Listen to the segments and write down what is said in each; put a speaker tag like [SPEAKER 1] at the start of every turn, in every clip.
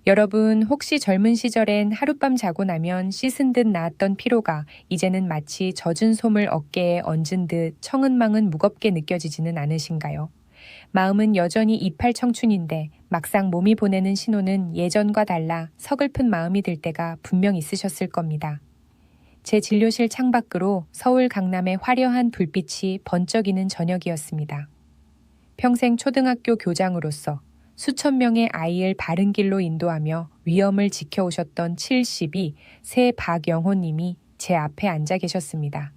[SPEAKER 1] 여러분, 혹시 젊은 시절엔 하룻밤 자고 나면 씻은 듯 나았던 피로가 이제는 마치 젖은 솜을 어깨에 얹은 듯 청은망은 무겁게 느껴지지는 않으신가요? 마음은 여전히 이팔 청춘인데 막상 몸이 보내는 신호는 예전과 달라 서글픈 마음이 들 때가 분명 있으셨을 겁니다. 제 진료실 창밖으로 서울 강남의 화려한 불빛이 번쩍이는 저녁이었습니다. 평생 초등학교 교장으로서 수천 명의 아이를 바른 길로 인도하며 위엄을 지켜오셨던 72세 박영호님이 제 앞에 앉아 계셨습니다.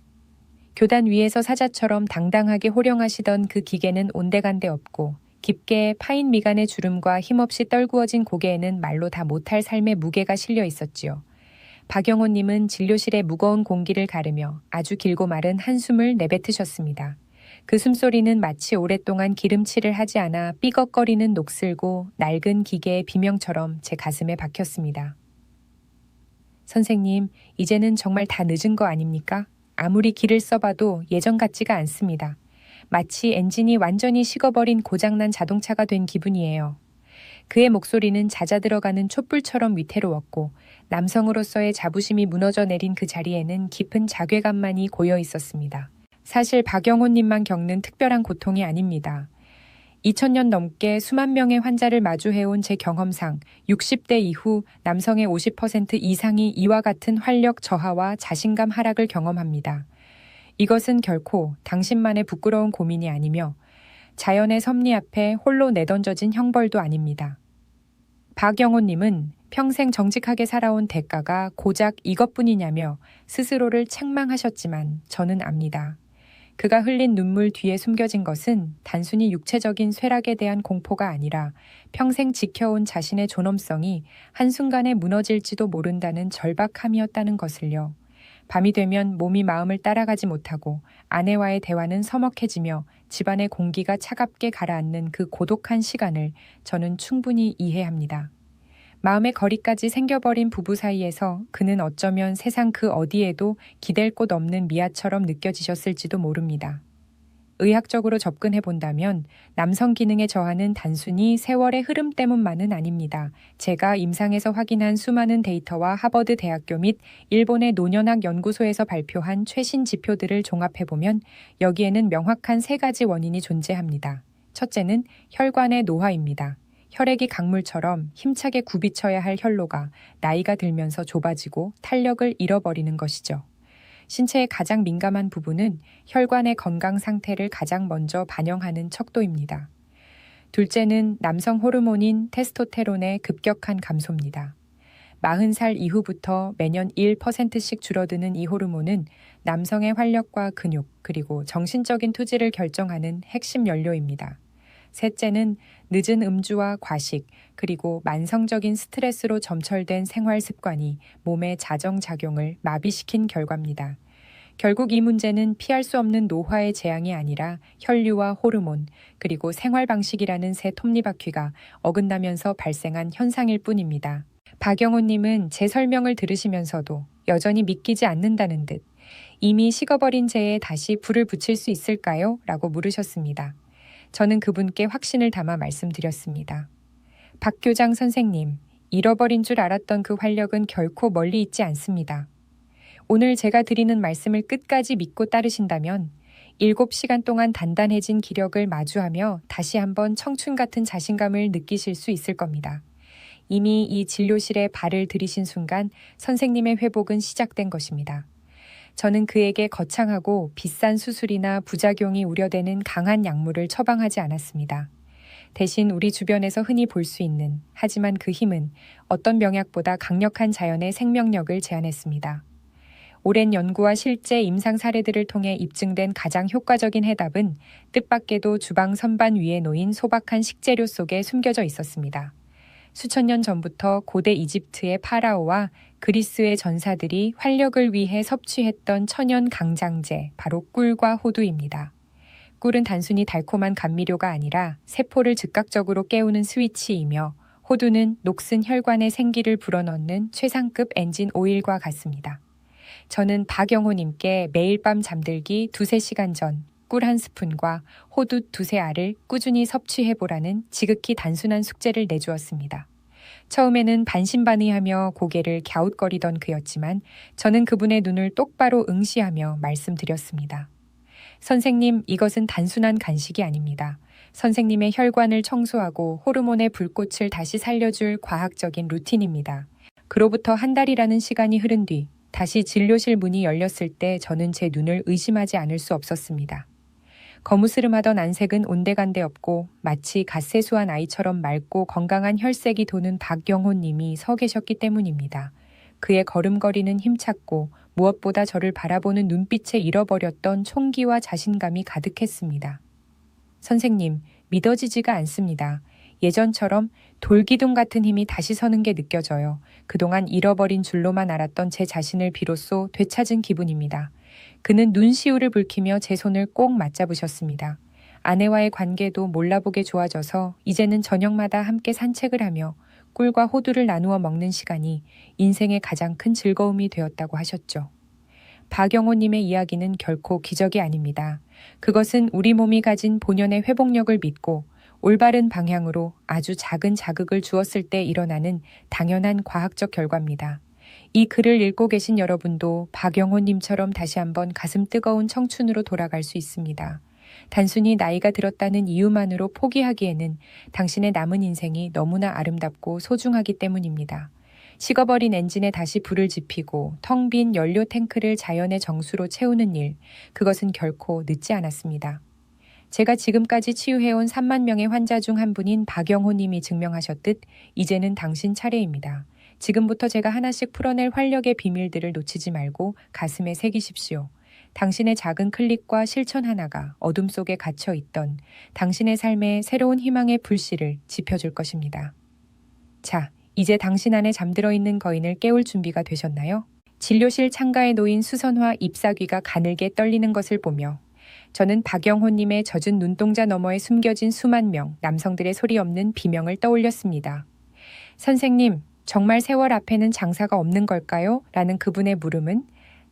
[SPEAKER 1] 교단 위에서 사자처럼 당당하게 호령하시던 그 기계는 온데간데 없고 깊게 파인 미간의 주름과 힘없이 떨구어진 고개에는 말로 다 못할 삶의 무게가 실려 있었지요. 박영호님은 진료실의 무거운 공기를 가르며 아주 길고 마른 한숨을 내뱉으셨습니다. 그 숨소리는 마치 오랫동안 기름칠을 하지 않아 삐걱거리는 녹슬고 낡은 기계의 비명처럼 제 가슴에 박혔습니다. 선생님, 이제는 정말 다 늦은 거 아닙니까? 아무리 기를 써봐도 예전 같지가 않습니다. 마치 엔진이 완전히 식어버린 고장난 자동차가 된 기분이에요. 그의 목소리는 잦아들어가는 촛불처럼 위태로웠고 남성으로서의 자부심이 무너져 내린 그 자리에는 깊은 자괴감만이 고여 있었습니다. 사실 박영호님만 겪는 특별한 고통이 아닙니다. 2000년 넘게 수만 명의 환자를 마주해온 제 경험상 60대 이후 남성의 50% 이상이 이와 같은 활력 저하와 자신감 하락을 경험합니다. 이것은 결코 당신만의 부끄러운 고민이 아니며 자연의 섭리 앞에 홀로 내던져진 형벌도 아닙니다. 박영호님은 평생 정직하게 살아온 대가가 고작 이것뿐이냐며 스스로를 책망하셨지만 저는 압니다. 그가 흘린 눈물 뒤에 숨겨진 것은 단순히 육체적인 쇠락에 대한 공포가 아니라 평생 지켜온 자신의 존엄성이 한순간에 무너질지도 모른다는 절박함이었다는 것을요. 밤이 되면 몸이 마음을 따라가지 못하고 아내와의 대화는 서먹해지며 집안의 공기가 차갑게 가라앉는 그 고독한 시간을 저는 충분히 이해합니다. 마음의 거리까지 생겨버린 부부 사이에서 그는 어쩌면 세상 그 어디에도 기댈 곳 없는 미아처럼 느껴지셨을지도 모릅니다. 의학적으로 접근해 본다면 남성 기능의 저하는 단순히 세월의 흐름 때문만은 아닙니다. 제가 임상에서 확인한 수많은 데이터와 하버드 대학교 및 일본의 노년학 연구소에서 발표한 최신 지표들을 종합해보면 여기에는 명확한 세 가지 원인이 존재합니다. 첫째는 혈관의 노화입니다. 혈액이 강물처럼 힘차게 굽이쳐야 할 혈로가 나이가 들면서 좁아지고 탄력을 잃어버리는 것이죠. 신체의 가장 민감한 부분은 혈관의 건강 상태를 가장 먼저 반영하는 척도입니다. 둘째는 남성 호르몬인 테스토테론의 급격한 감소입니다. 40살 이후부터 매년 1%씩 줄어드는 이 호르몬은 남성의 활력과 근육 그리고 정신적인 투지를 결정하는 핵심 연료입니다. 셋째는 늦은 음주와 과식, 그리고 만성적인 스트레스로 점철된 생활 습관이 몸의 자정작용을 마비시킨 결과입니다. 결국 이 문제는 피할 수 없는 노화의 재앙이 아니라 혈류와 호르몬, 그리고 생활 방식이라는 새 톱니바퀴가 어긋나면서 발생한 현상일 뿐입니다. 박영호님은 제 설명을 들으시면서도 여전히 믿기지 않는다는 듯 이미 식어버린 재에 다시 불을 붙일 수 있을까요? 라고 물으셨습니다. 저는 그분께 확신을 담아 말씀드렸습니다. 박 교장 선생님, 잃어버린 줄 알았던 그 활력은 결코 멀리 있지 않습니다. 오늘 제가 드리는 말씀을 끝까지 믿고 따르신다면 7시간 동안 단단해진 기력을 마주하며 다시 한번 청춘 같은 자신감을 느끼실 수 있을 겁니다. 이미 이 진료실에 발을 들이신 순간 선생님의 회복은 시작된 것입니다. 저는 그에게 거창하고 비싼 수술이나 부작용이 우려되는 강한 약물을 처방하지 않았습니다. 대신 우리 주변에서 흔히 볼 수 있는, 하지만 그 힘은 어떤 명약보다 강력한 자연의 생명력을 제안했습니다. 오랜 연구와 실제 임상 사례들을 통해 입증된 가장 효과적인 해답은 뜻밖에도 주방 선반 위에 놓인 소박한 식재료 속에 숨겨져 있었습니다. 수천 년 전부터 고대 이집트의 파라오와 그리스의 전사들이 활력을 위해 섭취했던 천연 강장제, 바로 꿀과 호두입니다. 꿀은 단순히 달콤한 감미료가 아니라 세포를 즉각적으로 깨우는 스위치이며 호두는 녹슨 혈관의 생기를 불어넣는 최상급 엔진 오일과 같습니다. 저는 박영호님께 매일 밤 잠들기 2-3시간 전 꿀 한 스푼과 호두 2-3알을 꾸준히 섭취해보라는 지극히 단순한 숙제를 내주었습니다. 처음에는 반신반의하며 고개를 갸웃거리던 그였지만 저는 그분의 눈을 똑바로 응시하며 말씀드렸습니다. 선생님, 이것은 단순한 간식이 아닙니다. 선생님의 혈관을 청소하고 호르몬의 불꽃을 다시 살려줄 과학적인 루틴입니다. 그로부터 한 달이라는 시간이 흐른 뒤 다시 진료실 문이 열렸을 때 저는 제 눈을 의심하지 않을 수 없었습니다. 거무스름하던 안색은 온데간데 없고 마치 갓세수한 아이처럼 맑고 건강한 혈색이 도는 박영호 님이 서 계셨기 때문입니다. 그의 걸음걸이는 힘찼고 무엇보다 저를 바라보는 눈빛에 잃어버렸던 총기와 자신감이 가득했습니다. 선생님, 믿어지지가 않습니다. 예전처럼 돌기둥 같은 힘이 다시 서는 게 느껴져요. 그동안 잃어버린 줄로만 알았던 제 자신을 비로소 되찾은 기분입니다. 그는 눈시울을 붉히며 제 손을 꼭 맞잡으셨습니다. 아내와의 관계도 몰라보게 좋아져서 이제는 저녁마다 함께 산책을 하며 꿀과 호두를 나누어 먹는 시간이 인생의 가장 큰 즐거움이 되었다고 하셨죠. 박영호님의 이야기는 결코 기적이 아닙니다. 그것은 우리 몸이 가진 본연의 회복력을 믿고 올바른 방향으로 아주 작은 자극을 주었을 때 일어나는 당연한 과학적 결과입니다. 이 글을 읽고 계신 여러분도 박영호님처럼 다시 한번 가슴 뜨거운 청춘으로 돌아갈 수 있습니다. 단순히 나이가 들었다는 이유만으로 포기하기에는 당신의 남은 인생이 너무나 아름답고 소중하기 때문입니다. 식어버린 엔진에 다시 불을 지피고 텅 빈 연료 탱크를 자연의 정수로 채우는 일, 그것은 결코 늦지 않았습니다. 제가 지금까지 치유해온 3만 명의 환자 중 한 분인 박영호 님이 증명하셨듯 이제는 당신 차례입니다. 지금부터 제가 하나씩 풀어낼 활력의 비밀들을 놓치지 말고 가슴에 새기십시오. 당신의 작은 클릭과 실천 하나가 어둠 속에 갇혀 있던 당신의 삶에 새로운 희망의 불씨를 지펴줄 것입니다. 자, 이제 당신 안에 잠들어 있는 거인을 깨울 준비가 되셨나요? 진료실 창가에 놓인 수선화 잎사귀가 가늘게 떨리는 것을 보며 저는 박영호님의 젖은 눈동자 너머에 숨겨진 수만 명 남성들의 소리 없는 비명을 떠올렸습니다. 선생님, 정말 세월 앞에는 장사가 없는 걸까요? 라는 그분의 물음은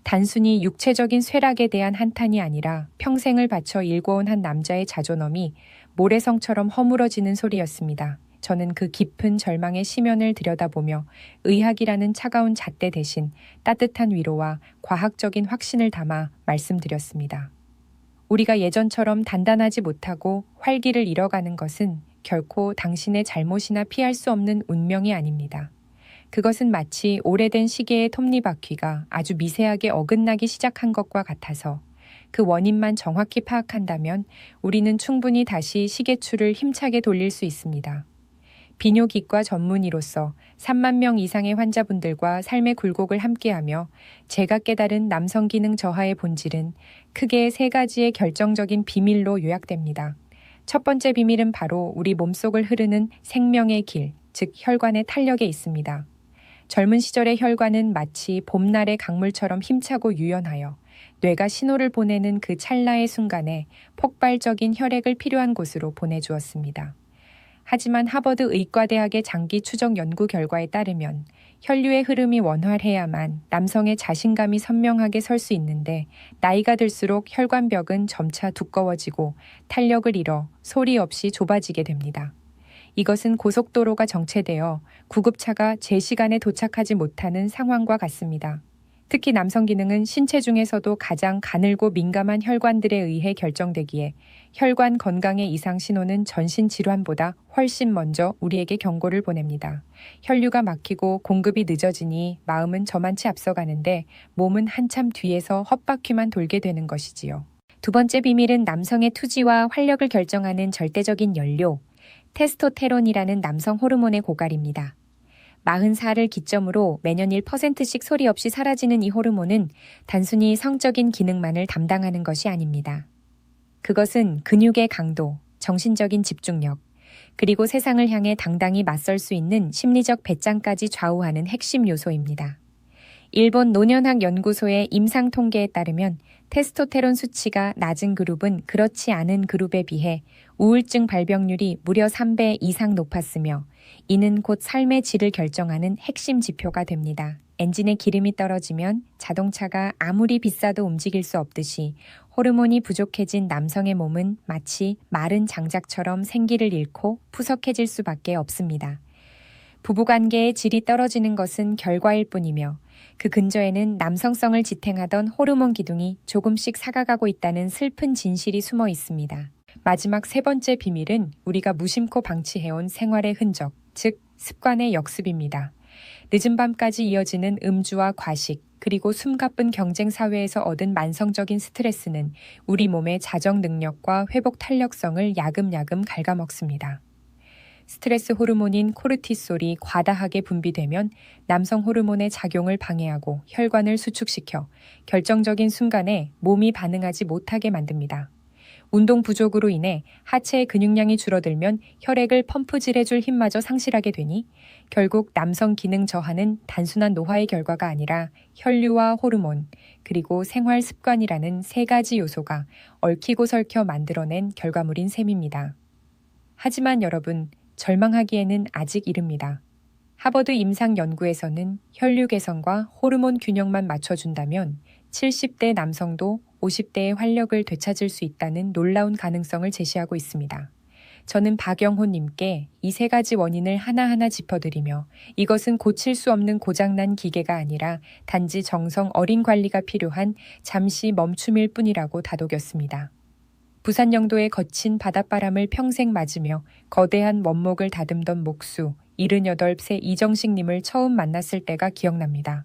[SPEAKER 1] 단순히 육체적인 쇠락에 대한 한탄이 아니라 평생을 바쳐 일궈온 한 남자의 자존감이 모래성처럼 허물어지는 소리였습니다. 저는 그 깊은 절망의 심연을 들여다보며 의학이라는 차가운 잣대 대신 따뜻한 위로와 과학적인 확신을 담아 말씀드렸습니다. 우리가 예전처럼 단단하지 못하고 활기를 잃어가는 것은 결코 당신의 잘못이나 피할 수 없는 운명이 아닙니다. 그것은 마치 오래된 시계의 톱니바퀴가 아주 미세하게 어긋나기 시작한 것과 같아서 그 원인만 정확히 파악한다면 우리는 충분히 다시 시계추를 힘차게 돌릴 수 있습니다. 비뇨기과 전문의로서 3만 명 이상의 환자분들과 삶의 굴곡을 함께하며 제가 깨달은 남성 기능 저하의 본질은 크게 세 가지의 결정적인 비밀로 요약됩니다. 첫 번째 비밀은 바로 우리 몸속을 흐르는 생명의 길, 즉 혈관의 탄력에 있습니다. 젊은 시절의 혈관은 마치 봄날의 강물처럼 힘차고 유연하여 뇌가 신호를 보내는 그 찰나의 순간에 폭발적인 혈액을 필요한 곳으로 보내주었습니다. 하지만 하버드 의과대학의 장기 추적 연구 결과에 따르면 혈류의 흐름이 원활해야만 남성의 자신감이 선명하게 설 수 있는데 나이가 들수록 혈관벽은 점차 두꺼워지고 탄력을 잃어 소리 없이 좁아지게 됩니다. 이것은 고속도로가 정체되어 구급차가 제 시간에 도착하지 못하는 상황과 같습니다. 특히 남성 기능은 신체 중에서도 가장 가늘고 민감한 혈관들에 의해 결정되기에 혈관 건강의 이상 신호는 전신 질환보다 훨씬 먼저 우리에게 경고를 보냅니다. 혈류가 막히고 공급이 늦어지니 마음은 저만치 앞서가는데 몸은 한참 뒤에서 헛바퀴만 돌게 되는 것이지요. 두 번째 비밀은 남성의 투지와 활력을 결정하는 절대적인 연료, 테스토테론이라는 남성 호르몬의 고갈입니다. 40살을 기점으로 매년 1%씩 소리 없이 사라지는 이 호르몬은 단순히 성적인 기능만을 담당하는 것이 아닙니다. 그것은 근육의 강도, 정신적인 집중력, 그리고 세상을 향해 당당히 맞설 수 있는 심리적 배짱까지 좌우하는 핵심 요소입니다. 일본 노년학 연구소의 임상 통계에 따르면 테스토테론 수치가 낮은 그룹은 그렇지 않은 그룹에 비해 우울증 발병률이 무려 3배 이상 높았으며 이는 곧 삶의 질을 결정하는 핵심 지표가 됩니다. 엔진에 기름이 떨어지면 자동차가 아무리 비싸도 움직일 수 없듯이 호르몬이 부족해진 남성의 몸은 마치 마른 장작처럼 생기를 잃고 푸석해질 수밖에 없습니다. 부부관계의 질이 떨어지는 것은 결과일 뿐이며 그 근저에는 남성성을 지탱하던 호르몬 기둥이 조금씩 사가가고 있다는 슬픈 진실이 숨어 있습니다. 마지막 세 번째 비밀은 우리가 무심코 방치해온 생활의 흔적, 즉 습관의 역습입니다. 늦은 밤까지 이어지는 음주와 과식, 그리고 숨가쁜 경쟁 사회에서 얻은 만성적인 스트레스는 우리 몸의 자정 능력과 회복 탄력성을 야금야금 갉아먹습니다. 스트레스 호르몬인 코르티솔이 과다하게 분비되면 남성 호르몬의 작용을 방해하고 혈관을 수축시켜 결정적인 순간에 몸이 반응하지 못하게 만듭니다. 운동 부족으로 인해 하체의 근육량이 줄어들면 혈액을 펌프질해줄 힘마저 상실하게 되니 결국 남성 기능 저하는 단순한 노화의 결과가 아니라 혈류와 호르몬, 그리고 생활 습관이라는 세 가지 요소가 얽히고 설켜 만들어낸 결과물인 셈입니다. 하지만 여러분, 절망하기에는 아직 이릅니다. 하버드 임상 연구에서는 혈류 개선과 호르몬 균형만 맞춰준다면 70대 남성도 50대의 활력을 되찾을 수 있다는 놀라운 가능성을 제시하고 있습니다. 저는 박영호님께 이 세 가지 원인을 하나하나 짚어드리며 이것은 고칠 수 없는 고장난 기계가 아니라 단지 정성 어린 관리가 필요한 잠시 멈춤일 뿐이라고 다독였습니다. 부산 영도의 거친 바닷바람을 평생 맞으며 거대한 원목을 다듬던 목수 78세 이정식님을 처음 만났을 때가 기억납니다.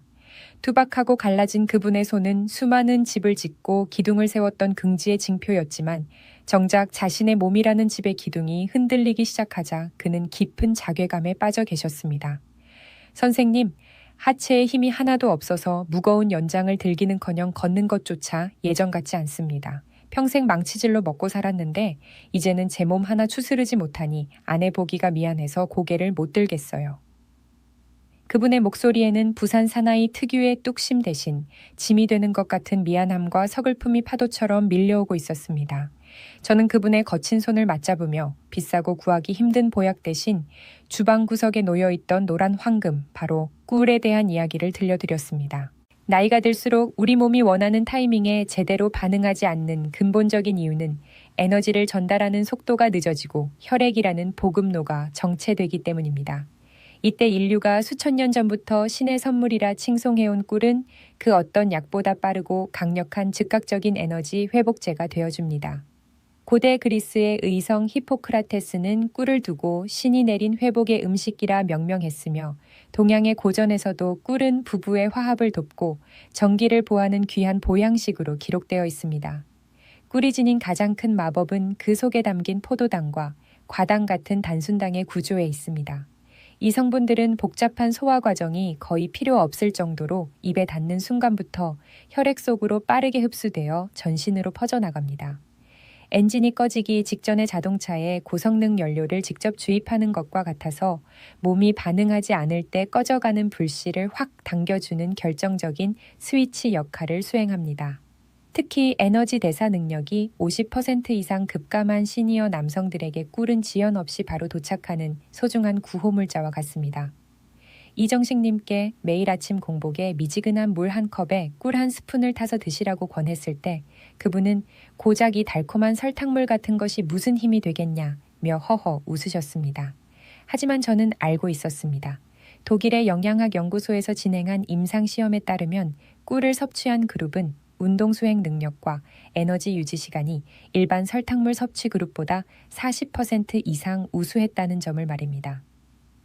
[SPEAKER 1] 투박하고 갈라진 그분의 손은 수많은 집을 짓고 기둥을 세웠던 긍지의 징표였지만 정작 자신의 몸이라는 집의 기둥이 흔들리기 시작하자 그는 깊은 자괴감에 빠져 계셨습니다. 선생님, 하체에 힘이 하나도 없어서 무거운 연장을 들기는커녕 걷는 것조차 예전 같지 않습니다. 평생 망치질로 먹고 살았는데 이제는 제 몸 하나 추스르지 못하니 아내 보기가 미안해서 고개를 못 들겠어요. 그분의 목소리에는 부산 사나이 특유의 뚝심 대신 짐이 되는 것 같은 미안함과 서글픔이 파도처럼 밀려오고 있었습니다. 저는 그분의 거친 손을 맞잡으며 비싸고 구하기 힘든 보약 대신 주방 구석에 놓여있던 노란 황금, 바로 꿀에 대한 이야기를 들려드렸습니다. 나이가 들수록 우리 몸이 원하는 타이밍에 제대로 반응하지 않는 근본적인 이유는 에너지를 전달하는 속도가 늦어지고 혈액이라는 보급로가 정체되기 때문입니다. 이때 인류가 수천 년 전부터 신의 선물이라 칭송해온 꿀은 그 어떤 약보다 빠르고 강력한 즉각적인 에너지 회복제가 되어줍니다. 고대 그리스의 의성 히포크라테스는 꿀을 두고 신이 내린 회복의 음식이라 명명했으며 동양의 고전에서도 꿀은 부부의 화합을 돕고 정기를 보하는 귀한 보양식으로 기록되어 있습니다. 꿀이 지닌 가장 큰 마법은 그 속에 담긴 포도당과 과당 같은 단순당의 구조에 있습니다. 이 성분들은 복잡한 소화 과정이 거의 필요 없을 정도로 입에 닿는 순간부터 혈액 속으로 빠르게 흡수되어 전신으로 퍼져나갑니다. 엔진이 꺼지기 직전의 자동차에 고성능 연료를 직접 주입하는 것과 같아서 몸이 반응하지 않을 때 꺼져가는 불씨를 확 당겨주는 결정적인 스위치 역할을 수행합니다. 특히 에너지 대사 능력이 50% 이상 급감한 시니어 남성들에게 꿀은 지연 없이 바로 도착하는 소중한 구호물자와 같습니다. 이정식님께 매일 아침 공복에 미지근한 물 한 컵에 꿀 한 스푼을 타서 드시라고 권했을 때 그분은 고작 이 달콤한 설탕물 같은 것이 무슨 힘이 되겠냐며 허허 웃으셨습니다. 하지만 저는 알고 있었습니다. 독일의 영양학연구소에서 진행한 임상시험에 따르면 꿀을 섭취한 그룹은 운동 수행 능력과 에너지 유지 시간이 일반 설탕물 섭취 그룹보다 40% 이상 우수했다는 점을 말입니다.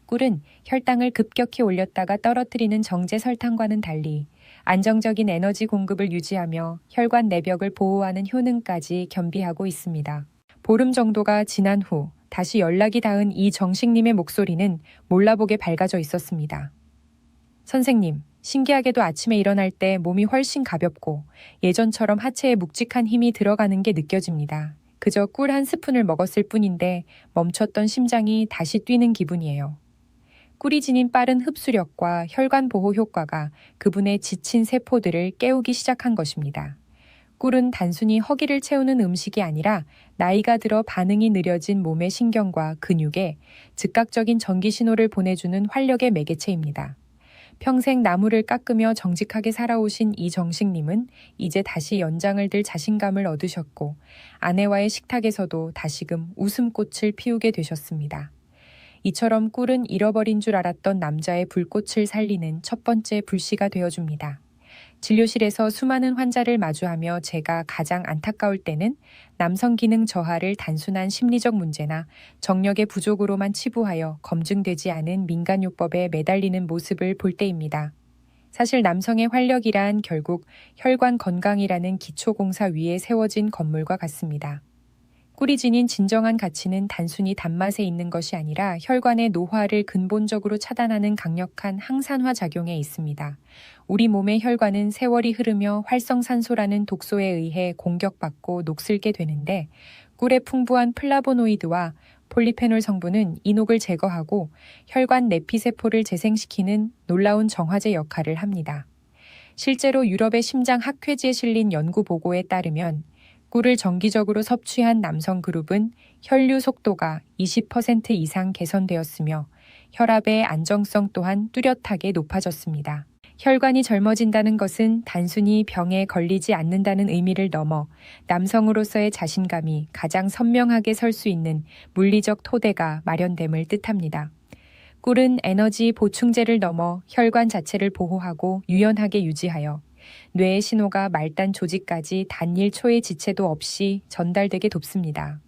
[SPEAKER 1] 꿀은 혈당을 급격히 올렸다가 떨어뜨리는 정제 설탕과는 달리 안정적인 에너지 공급을 유지하며 혈관 내벽을 보호하는 효능까지 겸비하고 있습니다. 보름 정도가 지난 후 다시 연락이 닿은 이정식님의 목소리는 몰라보게 밝아져 있었습니다. 선생님, 신기하게도 아침에 일어날 때 몸이 훨씬 가볍고 예전처럼 하체에 묵직한 힘이 들어가는 게 느껴집니다. 그저 꿀 한 스푼을 먹었을 뿐인데 멈췄던 심장이 다시 뛰는 기분이에요. 꿀이 지닌 빠른 흡수력과 혈관 보호 효과가 그분의 지친 세포들을 깨우기 시작한 것입니다. 꿀은 단순히 허기를 채우는 음식이 아니라 나이가 들어 반응이 느려진 몸의 신경과 근육에 즉각적인 전기 신호를 보내주는 활력의 매개체입니다. 평생 나무를 깎으며 정직하게 살아오신 이정식님은 이제 다시 연장을 들 자신감을 얻으셨고 아내와의 식탁에서도 다시금 웃음꽃을 피우게 되셨습니다. 이처럼 꿀은 잃어버린 줄 알았던 남자의 불꽃을 살리는 첫 번째 불씨가 되어줍니다. 진료실에서 수많은 환자를 마주하며 제가 가장 안타까울 때는 남성 기능 저하를 단순한 심리적 문제나 정력의 부족으로만 치부하여 검증되지 않은 민간요법에 매달리는 모습을 볼 때입니다. 사실 남성의 활력이란 결국 혈관 건강이라는 기초공사 위에 세워진 건물과 같습니다. 꿀이 지닌 진정한 가치는 단순히 단맛에 있는 것이 아니라 혈관의 노화를 근본적으로 차단하는 강력한 항산화 작용에 있습니다. 우리 몸의 혈관은 세월이 흐르며 활성산소라는 독소에 의해 공격받고 녹슬게 되는데 꿀의 풍부한 플라보노이드와 폴리페놀 성분은 이 녹을 제거하고 혈관 내피세포를 재생시키는 놀라운 정화제 역할을 합니다. 실제로 유럽의 심장 학회지에 실린 연구 보고에 따르면 꿀을 정기적으로 섭취한 남성 그룹은 혈류 속도가 20% 이상 개선되었으며 혈압의 안정성 또한 뚜렷하게 높아졌습니다. 혈관이 젊어진다는 것은 단순히 병에 걸리지 않는다는 의미를 넘어 남성으로서의 자신감이 가장 선명하게 설 수 있는 물리적 토대가 마련됨을 뜻합니다. 꿀은 에너지 보충제를 넘어 혈관 자체를 보호하고 유연하게 유지하여 뇌의 신호가 말단 조직까지 단 1초의 지체도 없이 전달되게 돕습니다.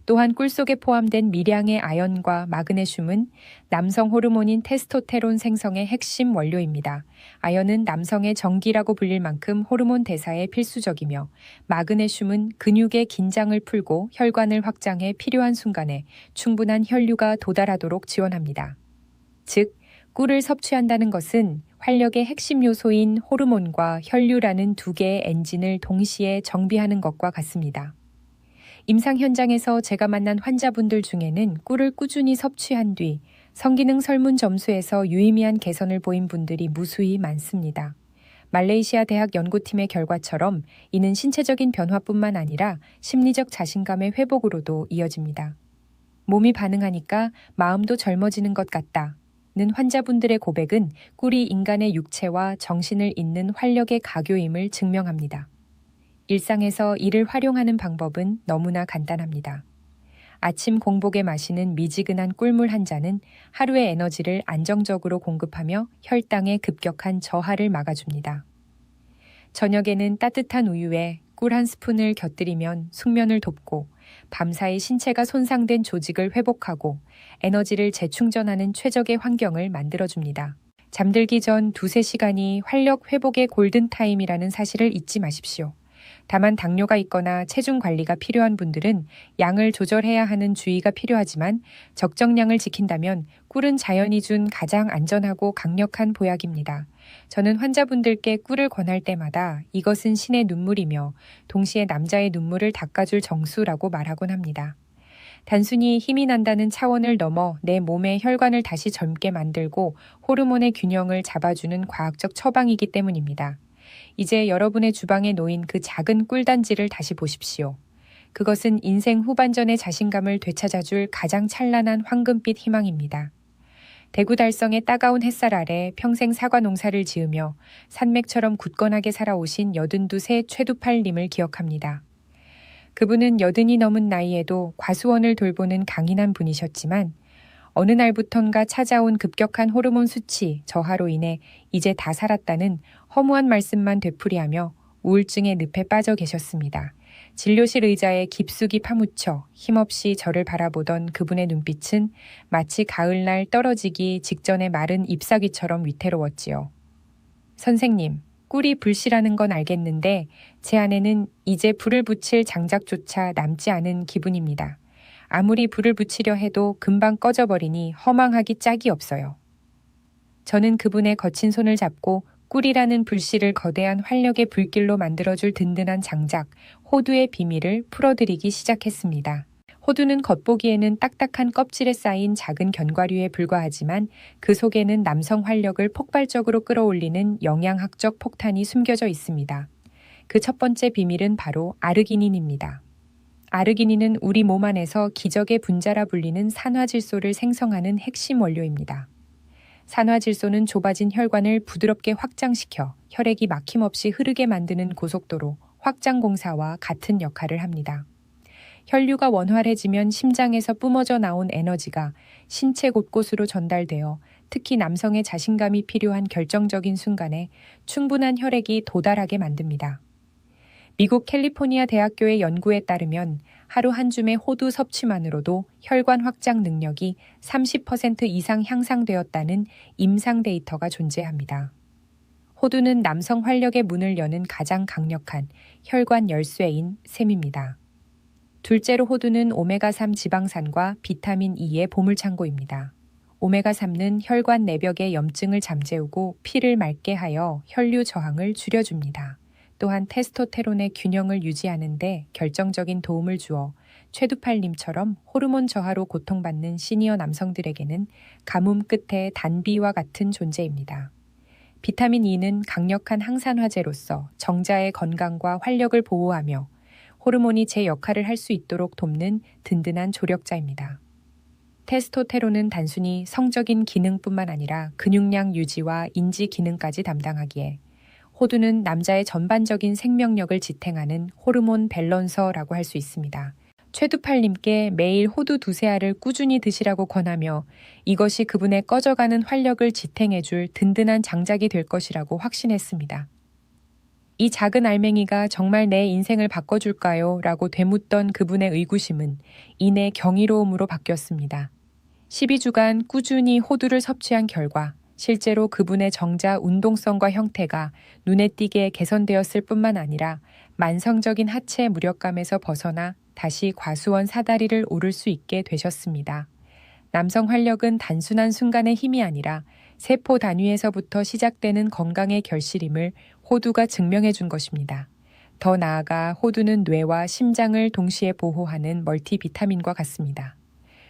[SPEAKER 1] 또한 꿀 속에 포함된 미량의 아연과 마그네슘은 남성 호르몬인 테스토테론 생성의 핵심 원료입니다. 아연은 남성의 정기라고 불릴 만큼 호르몬 대사에 필수적이며 마그네슘은 근육의 긴장을 풀고 혈관을 확장해 필요한 순간에 충분한 혈류가 도달하도록 지원합니다. 즉, 꿀을 섭취한다는 것은 활력의 핵심 요소인 호르몬과 혈류라는 두 개의 엔진을 동시에 정비하는 것과 같습니다. 임상 현장에서 제가 만난 환자분들 중에는 꿀을 꾸준히 섭취한 뒤 성기능 설문 점수에서 유의미한 개선을 보인 분들이 무수히 많습니다. 말레이시아 대학 연구팀의 결과처럼 이는 신체적인 변화뿐만 아니라 심리적 자신감의 회복으로도 이어집니다. 몸이 반응하니까 마음도 젊어지는 것 같다. 는 환자분들의 고백은 꿀이 인간의 육체와 정신을 잇는 활력의 가교임을 증명합니다. 일상에서 이를 활용하는 방법은 너무나 간단합니다. 아침 공복에 마시는 미지근한 꿀물 한 잔은 하루의 에너지를 안정적으로 공급하며 혈당의 급격한 저하를 막아줍니다. 저녁에는 따뜻한 우유에 꿀 한 스푼을 곁들이면 숙면을 돕고 밤사이 신체가 손상된 조직을 회복하고 에너지를 재충전하는 최적의 환경을 만들어줍니다. 잠들기 전 2-3시간이 활력 회복의 골든타임이라는 사실을 잊지 마십시오. 다만 당뇨가 있거나 체중 관리가 필요한 분들은 양을 조절해야 하는 주의가 필요하지만 적정량을 지킨다면 꿀은 자연이 준 가장 안전하고 강력한 보약입니다. 저는 환자분들께 꿀을 권할 때마다 이것은 신의 눈물이며 동시에 남자의 눈물을 닦아줄 정수라고 말하곤 합니다. 단순히 힘이 난다는 차원을 넘어 내 몸의 혈관을 다시 젊게 만들고 호르몬의 균형을 잡아주는 과학적 처방이기 때문입니다. 이제 여러분의 주방에 놓인 그 작은 꿀단지를 다시 보십시오. 그것은 인생 후반전의 자신감을 되찾아줄 가장 찬란한 황금빛 희망입니다. 대구 달성의 따가운 햇살 아래 평생 사과 농사를 지으며 산맥처럼 굳건하게 살아오신 82세 최두팔님을 기억합니다. 그분은 80이 넘은 나이에도 과수원을 돌보는 강인한 분이셨지만 어느 날부턴가 찾아온 급격한 호르몬 수치 저하로 인해 이제 다 살았다는 허무한 말씀만 되풀이하며 우울증의 늪에 빠져 계셨습니다. 진료실 의자에 깊숙이 파묻혀 힘없이 저를 바라보던 그분의 눈빛은 마치 가을날 떨어지기 직전의 마른 잎사귀처럼 위태로웠지요. 선생님, 꿀이 불씨라는 건 알겠는데 제 안에는 이제 불을 붙일 장작조차 남지 않은 기분입니다. 아무리 불을 붙이려 해도 금방 꺼져버리니 허망하기 짝이 없어요. 저는 그분의 거친 손을 잡고 꿀이라는 불씨를 거대한 활력의 불길로 만들어줄 든든한 장작, 호두의 비밀을 풀어드리기 시작했습니다. 호두는 겉보기에는 딱딱한 껍질에 쌓인 작은 견과류에 불과하지만 그 속에는 남성 활력을 폭발적으로 끌어올리는 영양학적 폭탄이 숨겨져 있습니다. 그 첫 번째 비밀은 바로 아르기닌입니다. 아르기닌은 우리 몸 안에서 기적의 분자라 불리는 산화질소를 생성하는 핵심 원료입니다. 산화질소는 좁아진 혈관을 부드럽게 확장시켜 혈액이 막힘없이 흐르게 만드는 고속도로 확장공사와 같은 역할을 합니다. 혈류가 원활해지면 심장에서 뿜어져 나온 에너지가 신체 곳곳으로 전달되어 특히 남성의 자신감이 필요한 결정적인 순간에 충분한 혈액이 도달하게 만듭니다. 미국 캘리포니아 대학교의 연구에 따르면 하루 한 줌의 호두 섭취만으로도 혈관 확장 능력이 30% 이상 향상되었다는 임상 데이터가 존재합니다. 호두는 남성 활력의 문을 여는 가장 강력한 혈관 열쇠인 셈입니다. 둘째로 호두는 오메가3 지방산과 비타민 E의 보물창고입니다. 오메가3는 혈관 내벽의 염증을 잠재우고 피를 맑게 하여 혈류 저항을 줄여줍니다. 또한 테스토테론의 균형을 유지하는 데 결정적인 도움을 주어 최두팔님처럼 호르몬 저하로 고통받는 시니어 남성들에게는 가뭄 끝의 단비와 같은 존재입니다. 비타민 E는 강력한 항산화제로서 정자의 건강과 활력을 보호하며 호르몬이 제 역할을 할 수 있도록 돕는 든든한 조력자입니다. 테스토테론은 단순히 성적인 기능뿐만 아니라 근육량 유지와 인지 기능까지 담당하기에 호두는 남자의 전반적인 생명력을 지탱하는 호르몬 밸런서라고 할 수 있습니다. 최두팔님께 매일 호두 2-3알을 꾸준히 드시라고 권하며 이것이 그분의 꺼져가는 활력을 지탱해줄 든든한 장작이 될 것이라고 확신했습니다. 이 작은 알맹이가 정말 내 인생을 바꿔줄까요? 라고 되묻던 그분의 의구심은 이내 경이로움으로 바뀌었습니다. 12주간 꾸준히 호두를 섭취한 결과 실제로 그분의 정자 운동성과 형태가 눈에 띄게 개선되었을 뿐만 아니라 만성적인 하체 무력감에서 벗어나 다시 과수원 사다리를 오를 수 있게 되셨습니다. 남성 활력은 단순한 순간의 힘이 아니라 세포 단위에서부터 시작되는 건강의 결실임을 호두가 증명해 준 것입니다. 더 나아가 호두는 뇌와 심장을 동시에 보호하는 멀티비타민과 같습니다.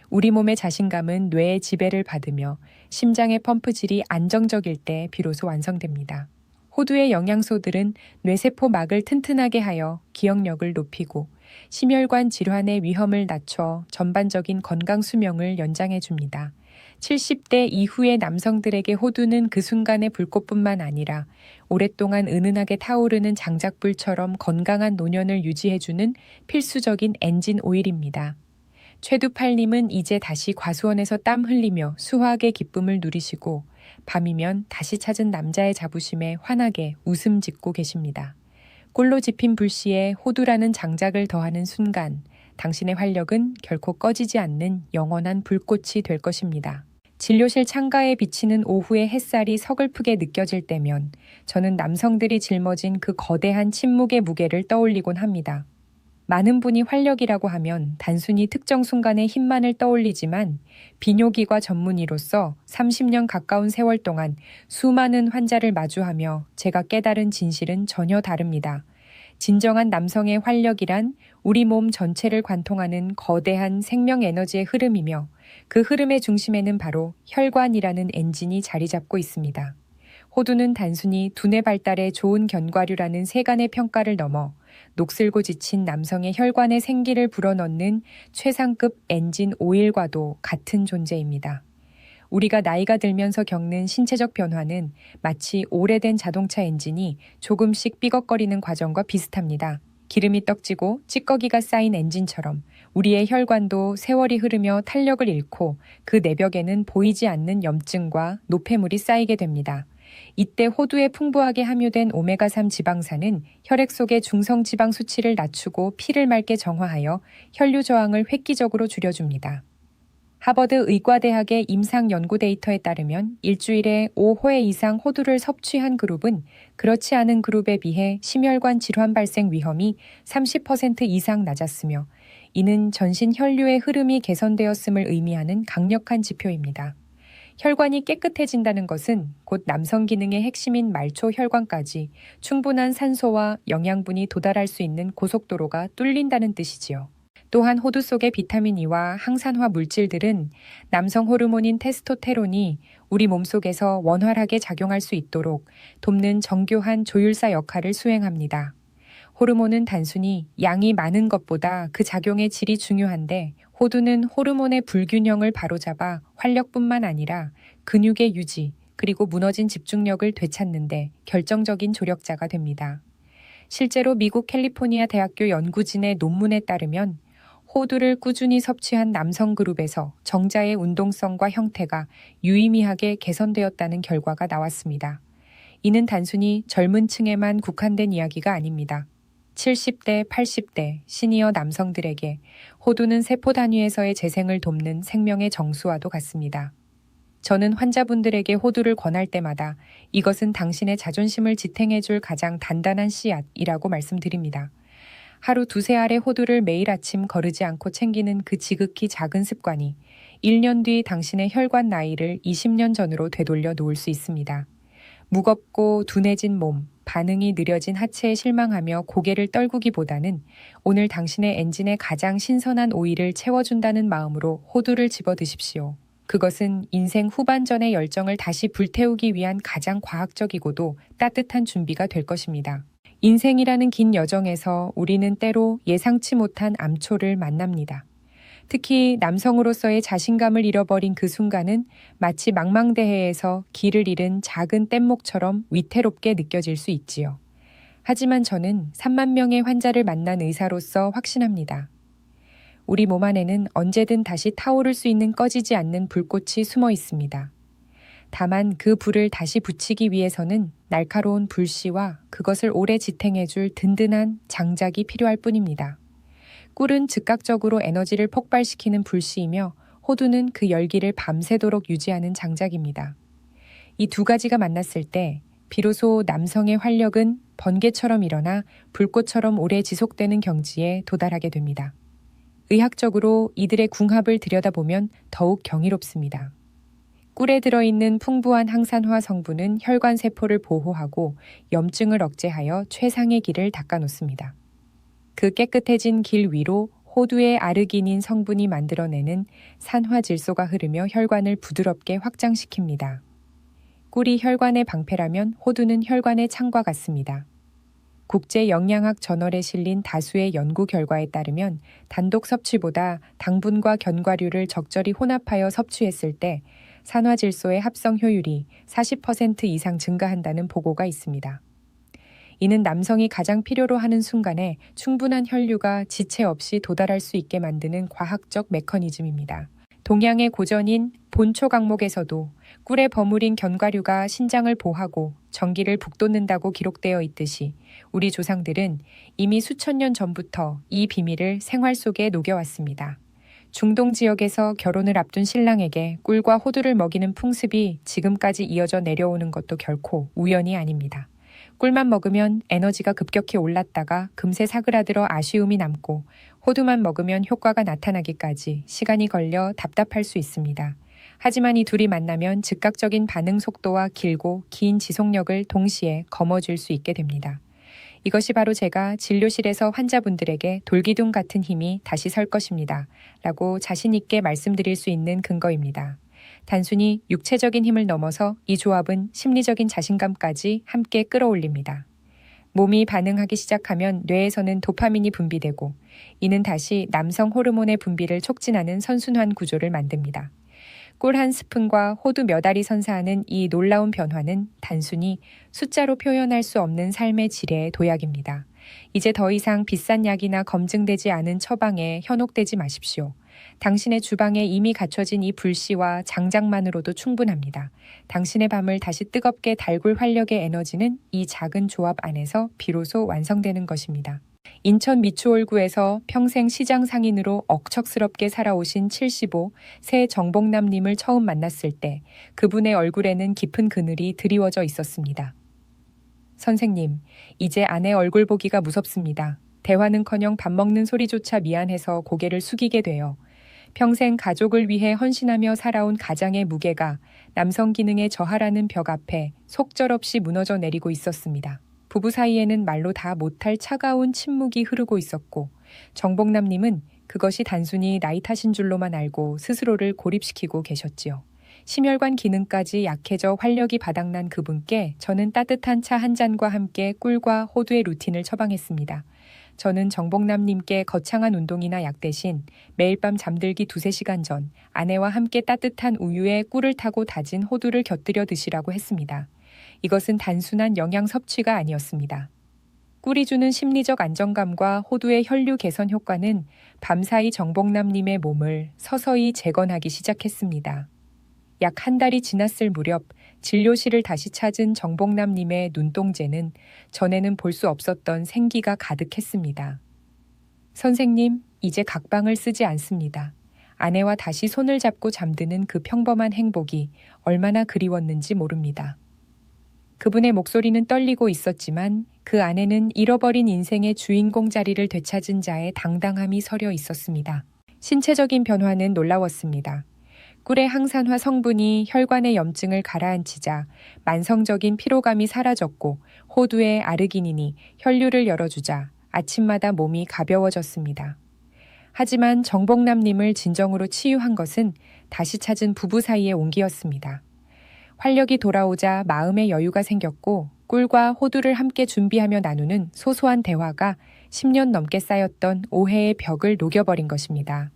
[SPEAKER 1] 우리 몸의 자신감은 뇌의 지배를 받으며 심장의 펌프질이 안정적일 때 비로소 완성됩니다. 호두의 영양소들은 뇌세포막을 튼튼하게 하여 기억력을 높이고 심혈관 질환의 위험을 낮춰 전반적인 건강 수명을 연장해 줍니다. 70대 이후의 남성들에게 호두는 그 순간의 불꽃뿐만 아니라 오랫동안 은은하게 타오르는 장작불처럼 건강한 노년을 유지해주는 필수적인 엔진 오일입니다. 최두팔님은 이제 다시 과수원에서 땀 흘리며 수확의 기쁨을 누리시고 밤이면 다시 찾은 남자의 자부심에 환하게 웃음 짓고 계십니다. 꿀로 집힌 불씨에 호두라는 장작을 더하는 순간 당신의 활력은 결코 꺼지지 않는 영원한 불꽃이 될 것입니다. 진료실 창가에 비치는 오후의 햇살이 서글프게 느껴질 때면 저는 남성들이 짊어진 그 거대한 침묵의 무게를 떠올리곤 합니다. 많은 분이 활력이라고 하면 단순히 특정 순간의 힘만을 떠올리지만 비뇨기과 전문의로서 30년 가까운 세월 동안 수많은 환자를 마주하며 제가 깨달은 진실은 전혀 다릅니다. 진정한 남성의 활력이란 우리 몸 전체를 관통하는 거대한 생명 에너지의 흐름이며 그 흐름의 중심에는 바로 혈관이라는 엔진이 자리 잡고 있습니다. 호두는 단순히 두뇌 발달에 좋은 견과류라는 세간의 평가를 넘어 녹슬고 지친 남성의 혈관에 생기를 불어넣는 최상급 엔진 오일과도 같은 존재입니다. 우리가 나이가 들면서 겪는 신체적 변화는 마치 오래된 자동차 엔진이 조금씩 삐걱거리는 과정과 비슷합니다. 기름이 떡지고 찌꺼기가 쌓인 엔진처럼 우리의 혈관도 세월이 흐르며 탄력을 잃고 그 내벽에는 보이지 않는 염증과 노폐물이 쌓이게 됩니다. 이때 호두에 풍부하게 함유된 오메가3 지방산은 혈액 속의 중성지방 수치를 낮추고 피를 맑게 정화하여 혈류 저항을 획기적으로 줄여줍니다. 하버드 의과대학의 임상 연구 데이터에 따르면 일주일에 5회 이상 호두를 섭취한 그룹은 그렇지 않은 그룹에 비해 심혈관 질환 발생 위험이 30% 이상 낮았으며 이는 전신 혈류의 흐름이 개선되었음을 의미하는 강력한 지표입니다. 혈관이 깨끗해진다는 것은 곧 남성 기능의 핵심인 말초 혈관까지 충분한 산소와 영양분이 도달할 수 있는 고속도로가 뚫린다는 뜻이지요. 또한 호두 속의 비타민 E와 항산화 물질들은 남성 호르몬인 테스토테론이 우리 몸속에서 원활하게 작용할 수 있도록 돕는 정교한 조율사 역할을 수행합니다. 호르몬은 단순히 양이 많은 것보다 그 작용의 질이 중요한데 호두는 호르몬의 불균형을 바로잡아 활력뿐만 아니라 근육의 유지 그리고 무너진 집중력을 되찾는데 결정적인 조력자가 됩니다. 실제로 미국 캘리포니아 대학교 연구진의 논문에 따르면 호두를 꾸준히 섭취한 남성 그룹에서 정자의 운동성과 형태가 유의미하게 개선되었다는 결과가 나왔습니다. 이는 단순히 젊은 층에만 국한된 이야기가 아닙니다. 70대, 80대 시니어 남성들에게 호두는 세포 단위에서의 재생을 돕는 생명의 정수와도 같습니다. 저는 환자분들에게 호두를 권할 때마다 이것은 당신의 자존심을 지탱해줄 가장 단단한 씨앗이라고 말씀드립니다. 하루 2-3알의 호두를 매일 아침 거르지 않고 챙기는 그 지극히 작은 습관이 1년 뒤 당신의 혈관 나이를 20년 전으로 되돌려 놓을 수 있습니다. 무겁고 둔해진 몸, 반응이 느려진 하체에 실망하며 고개를 떨구기보다는 오늘 당신의 엔진에 가장 신선한 오일을 채워준다는 마음으로 호두를 집어 드십시오. 그것은 인생 후반전의 열정을 다시 불태우기 위한 가장 과학적이고도 따뜻한 준비가 될 것입니다. 인생이라는 긴 여정에서 우리는 때로 예상치 못한 암초를 만납니다. 특히 남성으로서의 자신감을 잃어버린 그 순간은 마치 망망대해에서 길을 잃은 작은 뗏목처럼 위태롭게 느껴질 수 있지요. 하지만 저는 3만 명의 환자를 만난 의사로서 확신합니다. 우리 몸 안에는 언제든 다시 타오를 수 있는 꺼지지 않는 불꽃이 숨어 있습니다. 다만 그 불을 다시 붙이기 위해서는 날카로운 불씨와 그것을 오래 지탱해줄 든든한 장작이 필요할 뿐입니다. 꿀은 즉각적으로 에너지를 폭발시키는 불씨이며 호두는 그 열기를 밤새도록 유지하는 장작입니다. 이 두 가지가 만났을 때 비로소 남성의 활력은 번개처럼 일어나 불꽃처럼 오래 지속되는 경지에 도달하게 됩니다. 의학적으로 이들의 궁합을 들여다보면 더욱 경이롭습니다. 꿀에 들어있는 풍부한 항산화 성분은 혈관 세포를 보호하고 염증을 억제하여 최상의 길을 닦아놓습니다. 그 깨끗해진 길 위로 호두의 아르기닌 성분이 만들어내는 산화질소가 흐르며 혈관을 부드럽게 확장시킵니다. 꿀이 혈관의 방패라면 호두는 혈관의 창과 같습니다. 국제영양학 저널에 실린 다수의 연구 결과에 따르면 단독 섭취보다 당분과 견과류를 적절히 혼합하여 섭취했을 때 산화질소의 합성 효율이 40% 이상 증가한다는 보고가 있습니다. 이는 남성이 가장 필요로 하는 순간에 충분한 혈류가 지체 없이 도달할 수 있게 만드는 과학적 메커니즘입니다. 동양의 고전인 본초 강목에서도 꿀에 버무린 견과류가 신장을 보하고 전기를 북돋는다고 기록되어 있듯이 우리 조상들은 이미 수천 년 전부터 이 비밀을 생활 속에 녹여왔습니다. 중동 지역에서 결혼을 앞둔 신랑에게 꿀과 호두를 먹이는 풍습이 지금까지 이어져 내려오는 것도 결코 우연이 아닙니다. 꿀만 먹으면 에너지가 급격히 올랐다가 금세 사그라들어 아쉬움이 남고 호두만 먹으면 효과가 나타나기까지 시간이 걸려 답답할 수 있습니다. 하지만 이 둘이 만나면 즉각적인 반응 속도와 길고 긴 지속력을 동시에 거머쥘 수 있게 됩니다. 이것이 바로 제가 진료실에서 환자분들에게 돌기둥 같은 힘이 다시 설 것입니다. 라고 자신 있게 말씀드릴 수 있는 근거입니다. 단순히 육체적인 힘을 넘어서 이 조합은 심리적인 자신감까지 함께 끌어올립니다. 몸이 반응하기 시작하면 뇌에서는 도파민이 분비되고 이는 다시 남성 호르몬의 분비를 촉진하는 선순환 구조를 만듭니다. 꿀 한 스푼과 호두 몇 알이 선사하는 이 놀라운 변화는 단순히 숫자로 표현할 수 없는 삶의 질의 도약입니다. 이제 더 이상 비싼 약이나 검증되지 않은 처방에 현혹되지 마십시오. 당신의 주방에 이미 갖춰진 이 불씨와 장작만으로도 충분합니다. 당신의 밤을 다시 뜨겁게 달굴 활력의 에너지는 이 작은 조합 안에서 비로소 완성되는 것입니다. 인천 미추홀구에서 평생 시장 상인으로 억척스럽게 살아오신 75, 새 정복남님을 처음 만났을 때 그분의 얼굴에는 깊은 그늘이 드리워져 있었습니다. 선생님, 이제 아내 얼굴 보기가 무섭습니다. 대화는커녕 밥 먹는 소리조차 미안해서 고개를 숙이게 돼요. 평생 가족을 위해 헌신하며 살아온 가장의 무게가 남성 기능에 저하라는 벽 앞에 속절없이 무너져 내리고 있었습니다. 부부 사이에는 말로 다 못할 차가운 침묵이 흐르고 있었고 정복남님은 그것이 단순히 나이 탓인 줄로만 알고 스스로를 고립시키고 계셨지요. 심혈관 기능까지 약해져 활력이 바닥난 그분께 저는 따뜻한 차 한 잔과 함께 꿀과 호두의 루틴을 처방했습니다. 저는 정복남님께 거창한 운동이나 약 대신 매일 밤 잠들기 2-3시간 전 아내와 함께 따뜻한 우유에 꿀을 타고 다진 호두를 곁들여 드시라고 했습니다. 이것은 단순한 영양 섭취가 아니었습니다. 꿀이 주는 심리적 안정감과 호두의 혈류 개선 효과는 밤사이 정복남님의 몸을 서서히 재건하기 시작했습니다. 약 한 달이 지났을 무렵 진료실을 다시 찾은 정복남님의 눈동자는 전에는 볼 수 없었던 생기가 가득했습니다. 선생님, 이제 각방을 쓰지 않습니다. 아내와 다시 손을 잡고 잠드는 그 평범한 행복이 얼마나 그리웠는지 모릅니다. 그분의 목소리는 떨리고 있었지만 그 안에는 잃어버린 인생의 주인공 자리를 되찾은 자의 당당함이 서려 있었습니다. 신체적인 변화는 놀라웠습니다. 꿀의 항산화 성분이 혈관의 염증을 가라앉히자 만성적인 피로감이 사라졌고 호두의 아르기닌이 혈류를 열어주자 아침마다 몸이 가벼워졌습니다. 하지만 정복남님을 진정으로 치유한 것은 다시 찾은 부부 사이의 온기였습니다. 활력이 돌아오자 마음의 여유가 생겼고 꿀과 호두를 함께 준비하며 나누는 소소한 대화가 10년 넘게 쌓였던 오해의 벽을 녹여버린 것입니다.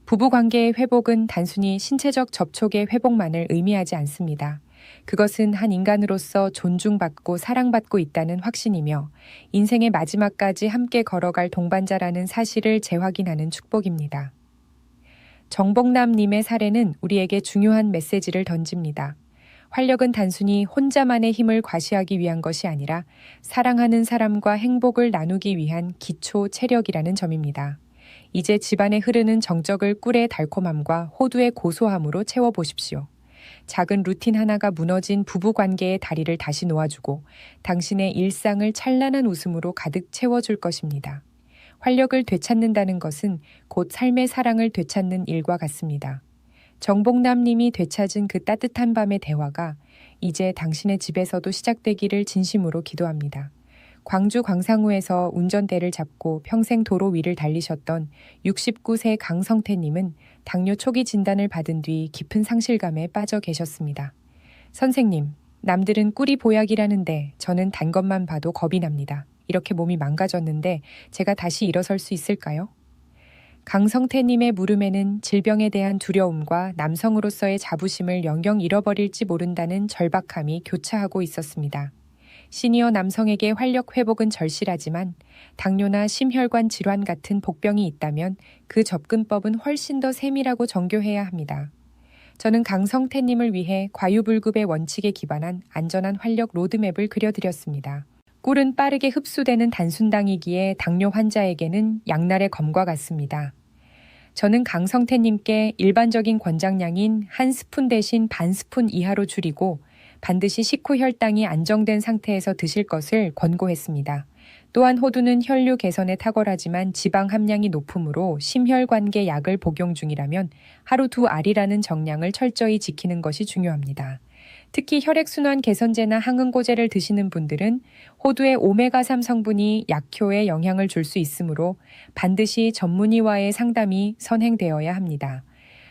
[SPEAKER 1] 부부관계의 회복은 단순히 신체적 접촉의 회복만을 의미하지 않습니다. 그것은 한 인간으로서 존중받고 사랑받고 있다는 확신이며 인생의 마지막까지 함께 걸어갈 동반자라는 사실을 재확인하는 축복입니다. 정복남님의 사례는 우리에게 중요한 메시지를 던집니다. 활력은 단순히 혼자만의 힘을 과시하기 위한 것이 아니라 사랑하는 사람과 행복을 나누기 위한 기초 체력이라는 점입니다. 이제 집안에 흐르는 정적을 꿀의 달콤함과 호두의 고소함으로 채워보십시오. 작은 루틴 하나가 무너진 부부관계의 다리를 다시 놓아주고 당신의 일상을 찬란한 웃음으로 가득 채워줄 것입니다. 활력을 되찾는다는 것은 곧 삶의 사랑을 되찾는 일과 같습니다. 정복남님이 되찾은 그 따뜻한 밤의 대화가 이제 당신의 집에서도 시작되기를 진심으로 기도합니다. 광주 광상우에서 운전대를 잡고 평생 도로 위를 달리셨던 69세 강성태님은 당뇨 초기 진단을 받은 뒤 깊은 상실감에 빠져 계셨습니다. 선생님, 남들은 꿀이 보약이라는데 저는 단 것만 봐도 겁이 납니다. 이렇게 몸이 망가졌는데 제가 다시 일어설 수 있을까요? 강성태님의 물음에는 질병에 대한 두려움과 남성으로서의 자부심을 영영 잃어버릴지 모른다는 절박함이 교차하고 있었습니다. 시니어 남성에게 활력 회복은 절실하지만 당뇨나 심혈관 질환 같은 복병이 있다면 그 접근법은 훨씬 더 세밀하고 정교해야 합니다. 저는 강성태님을 위해 과유불급의 원칙에 기반한 안전한 활력 로드맵을 그려드렸습니다. 꿀은 빠르게 흡수되는 단순당이기에 당뇨 환자에게는 양날의 검과 같습니다. 저는 강성태님께 일반적인 권장량인 한 스푼 대신 반 스푼 이하로 줄이고 반드시 식후 혈당이 안정된 상태에서 드실 것을 권고했습니다. 또한 호두는 혈류 개선에 탁월하지만 지방 함량이 높으므로 심혈관계 약을 복용 중이라면 하루 2알이라는 정량을 철저히 지키는 것이 중요합니다. 특히 혈액순환 개선제나 항응고제를 드시는 분들은 호두의 오메가3 성분이 약효에 영향을 줄 수 있으므로 반드시 전문의와의 상담이 선행되어야 합니다.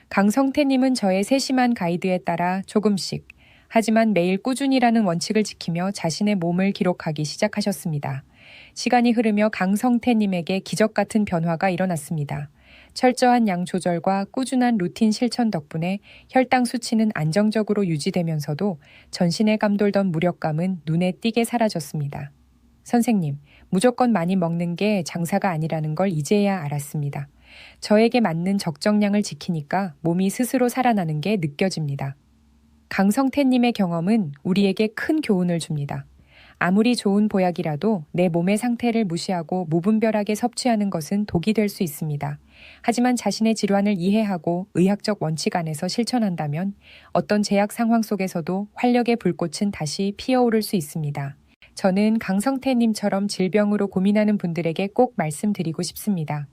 [SPEAKER 1] 강성태님은 저의 세심한 가이드에 따라 조금씩, 하지만 매일 꾸준히라는 원칙을 지키며 자신의 몸을 기록하기 시작하셨습니다. 시간이 흐르며 강성태님에게 기적 같은 변화가 일어났습니다. 철저한 양 조절과 꾸준한 루틴 실천 덕분에 혈당 수치는 안정적으로 유지되면서도 전신에 감돌던 무력감은 눈에 띄게 사라졌습니다. 선생님, 무조건 많이 먹는 게 장사가 아니라는 걸 이제야 알았습니다. 저에게 맞는 적정량을 지키니까 몸이 스스로 살아나는 게 느껴집니다. 강성태님의 경험은 우리에게 큰 교훈을 줍니다. 아무리 좋은 보약이라도 내 몸의 상태를 무시하고 무분별하게 섭취하는 것은 독이 될 수 있습니다. 하지만 자신의 질환을 이해하고 의학적 원칙 안에서 실천한다면 어떤 제약 상황 속에서도 활력의 불꽃은 다시 피어오를 수 있습니다. 저는 강성태님처럼 질병으로 고민하는 분들에게 꼭 말씀드리고 싶습니다.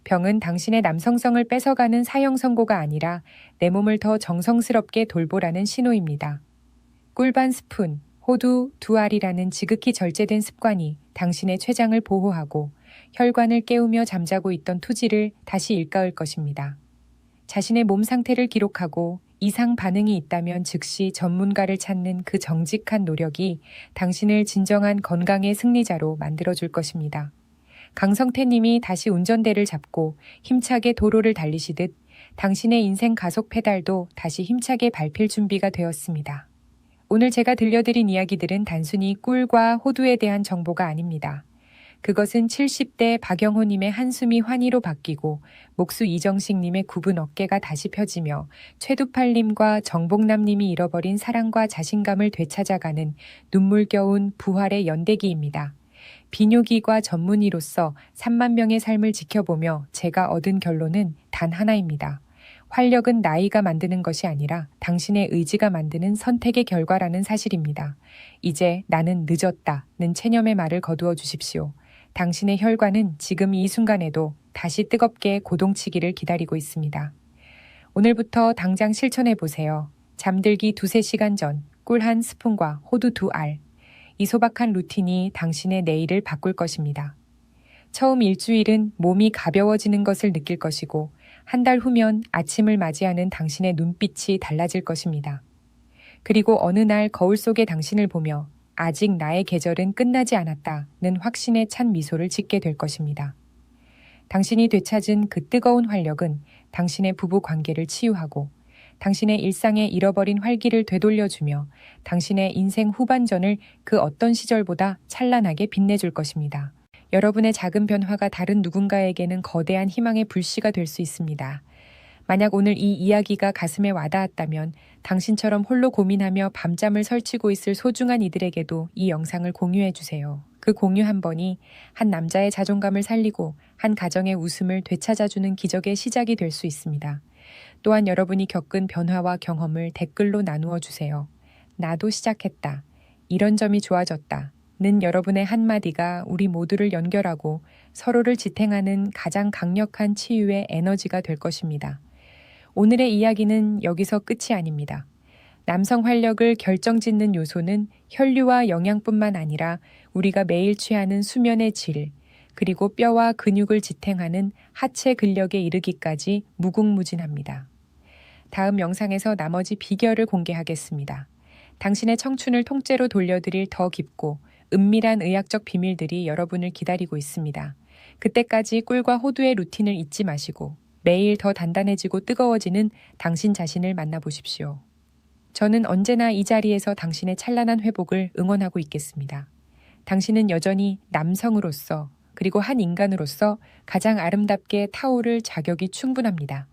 [SPEAKER 1] 병은 당신의 남성성을 뺏어가는 사형 선고가 아니라 내 몸을 더 정성스럽게 돌보라는 신호입니다. 꿀 반 스푼, 호두 2알이라는 지극히 절제된 습관이 당신의 췌장을 보호하고 혈관을 깨우며 잠자고 있던 투지를 다시 일깨울 것입니다. 자신의 몸 상태를 기록하고 이상 반응이 있다면 즉시 전문가를 찾는 그 정직한 노력이 당신을 진정한 건강의 승리자로 만들어줄 것입니다. 강성태님이 다시 운전대를 잡고 힘차게 도로를 달리시듯 당신의 인생 가속 페달도 다시 힘차게 밟힐 준비가 되었습니다. 오늘 제가 들려드린 이야기들은 단순히 꿀과 호두에 대한 정보가 아닙니다. 그것은 70대 박영호님의 한숨이 환희로 바뀌고 목수 이정식님의 굽은 어깨가 다시 펴지며 최두팔님과 정복남님이 잃어버린 사랑과 자신감을 되찾아가는 눈물겨운 부활의 연대기입니다. 비뇨기과 전문의로서 3만 명의 삶을 지켜보며 제가 얻은 결론은 단 하나입니다. 활력은 나이가 만드는 것이 아니라 당신의 의지가 만드는 선택의 결과라는 사실입니다. 이제 나는 늦었다는 체념의 말을 거두어 주십시오. 당신의 혈관은 지금 이 순간에도 다시 뜨겁게 고동치기를 기다리고 있습니다. 오늘부터 당장 실천해 보세요. 잠들기 2~3시간 전 꿀 1스푼과 호두 2알. 이 소박한 루틴이 당신의 내일을 바꿀 것입니다. 처음 일주일은 몸이 가벼워지는 것을 느낄 것이고 한 달 후면 아침을 맞이하는 당신의 눈빛이 달라질 것입니다. 그리고 어느 날 거울 속의 당신을 보며 아직 나의 계절은 끝나지 않았다는 확신에 찬 미소를 짓게 될 것입니다. 당신이 되찾은 그 뜨거운 활력은 당신의 부부 관계를 치유하고 당신의 일상에 잃어버린 활기를 되돌려주며 당신의 인생 후반전을 그 어떤 시절보다 찬란하게 빛내줄 것입니다. 여러분의 작은 변화가 다른 누군가에게는 거대한 희망의 불씨가 될 수 있습니다. 만약 오늘 이 이야기가 가슴에 와닿았다면 당신처럼 홀로 고민하며 밤잠을 설치고 있을 소중한 이들에게도 이 영상을 공유해 주세요. 그 공유 한 번이 한 남자의 자존감을 살리고 한 가정의 웃음을 되찾아주는 기적의 시작이 될 수 있습니다. 또한 여러분이 겪은 변화와 경험을 댓글로 나누어 주세요. 나도 시작했다. 이런 점이 좋아졌다. 는 여러분의 한마디가 우리 모두를 연결하고 서로를 지탱하는 가장 강력한 치유의 에너지가 될 것입니다. 오늘의 이야기는 여기서 끝이 아닙니다. 남성 활력을 결정짓는 요소는 혈류와 영양뿐만 아니라 우리가 매일 취하는 수면의 질, 그리고 뼈와 근육을 지탱하는 하체 근력에 이르기까지 무궁무진합니다. 다음 영상에서 나머지 비결을 공개하겠습니다. 당신의 청춘을 통째로 돌려드릴 더 깊고 은밀한 의학적 비밀들이 여러분을 기다리고 있습니다. 그때까지 꿀과 호두의 루틴을 잊지 마시고 매일 더 단단해지고 뜨거워지는 당신 자신을 만나보십시오. 저는 언제나 이 자리에서 당신의 찬란한 회복을 응원하고 있겠습니다. 당신은 여전히 남성으로서 그리고 한 인간으로서 가장 아름답게 타오를 자격이 충분합니다.